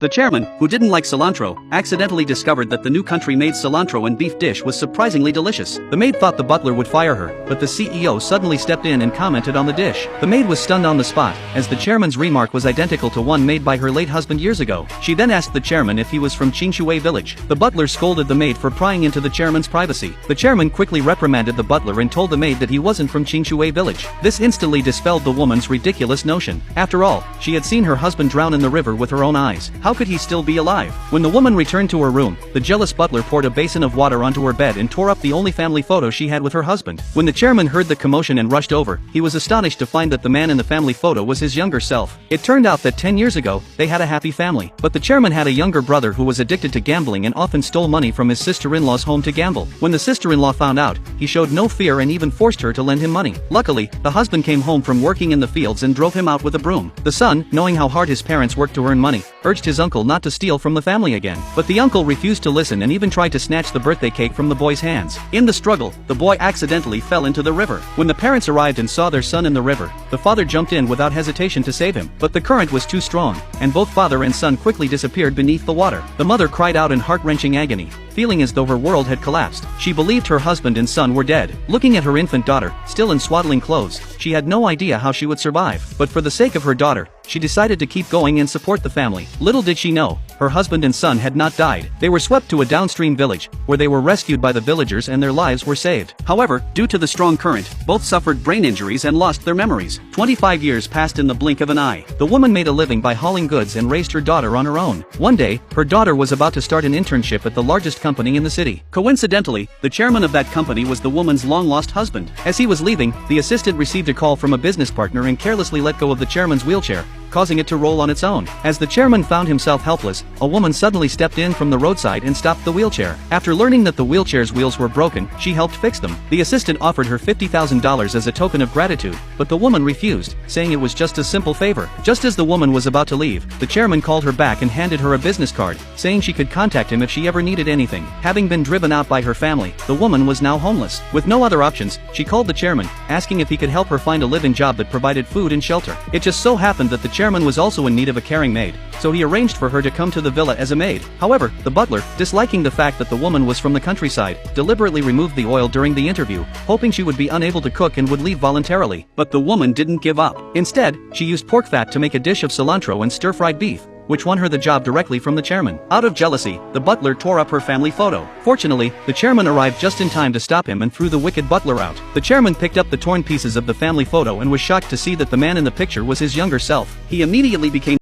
The chairman, who didn't like cilantro, accidentally discovered that the new country-made cilantro and beef dish was surprisingly delicious. The maid thought the butler would fire her, but the CEO suddenly stepped in and commented on the dish. The maid was stunned on the spot, as the chairman's remark was identical to one made by her late husband years ago. She then asked the chairman if he was from Qingshui village. The butler scolded the maid for prying into the chairman's privacy. The chairman quickly reprimanded the butler and told the maid that he wasn't from Qingshui village. This instantly dispelled the woman's ridiculous notion. After all, she had seen her husband drown in the river with her own eyes. How could he still be alive? When the woman returned to her room, the jealous butler poured a basin of water onto her bed and tore up the only family photo she had with her husband. When the chairman heard the commotion and rushed over, he was astonished to find that the man in the family photo was his younger self. It turned out that 10 years ago, they had a happy family. But the chairman had a younger brother who was addicted to gambling and often stole money from his sister-in-law's home to gamble. When the sister-in-law found out, he showed no fear and even forced her to lend him money. Luckily, the husband came home from working in the fields and drove him out with a broom. The son, knowing how hard his parents worked to earn money, urged his uncle not to steal from the family again. But the uncle refused to listen and even tried to snatch the birthday cake from the boy's hands. In the struggle, the boy accidentally fell into the river. When the parents arrived and saw their son in the river, the father jumped in without hesitation to save him. But the current was too strong, and both father and son quickly disappeared beneath the water. The mother cried out in heart-wrenching agony, feeling as though her world had collapsed. She believed her husband and son were dead. Looking at her infant daughter, still in swaddling clothes, she had no idea how she would survive. But for the sake of her daughter, she decided to keep going and support the family. Little did she know, her husband and son had not died. They were swept to a downstream village, where they were rescued by the villagers and their lives were saved. However, due to the strong current, both suffered brain injuries and lost their memories. 25 years passed in the blink of an eye. The woman made a living by hauling goods and raised her daughter on her own. One day, her daughter was about to start an internship at the largest company in the city. Coincidentally, the chairman of that company was the woman's long-lost husband. As he was leaving, the assistant received a call from a business partner and carelessly let go of the chairman's wheelchair, causing it to roll on its own. As the chairman found himself helpless, a woman suddenly stepped in from the roadside and stopped the wheelchair. After learning that the wheelchair's wheels were broken, she helped fix them. The assistant offered her $50,000 as a token of gratitude, but the woman refused, saying it was just a simple favor. Just as the woman was about to leave, the chairman called her back and handed her a business card, saying she could contact him if she ever needed anything. Having been driven out by her family, the woman was now homeless. With no other options, she called the chairman, asking if he could help her find a living job that provided food and shelter. It just so happened that the chairman was also in need of a caring maid, so he arranged for her to come to the villa as a maid. However, the butler, disliking the fact that the woman was from the countryside, deliberately removed the oil during the interview, hoping she would be unable to cook and would leave voluntarily. But the woman didn't give up. Instead, she used pork fat to make a dish of cilantro and stir-fried beef, which won her the job directly from the chairman. Out of jealousy, the butler tore up her family photo. Fortunately, the chairman arrived just in time to stop him and threw the wicked butler out. The chairman picked up the torn pieces of the family photo and was shocked to see that the man in the picture was his younger self. He immediately became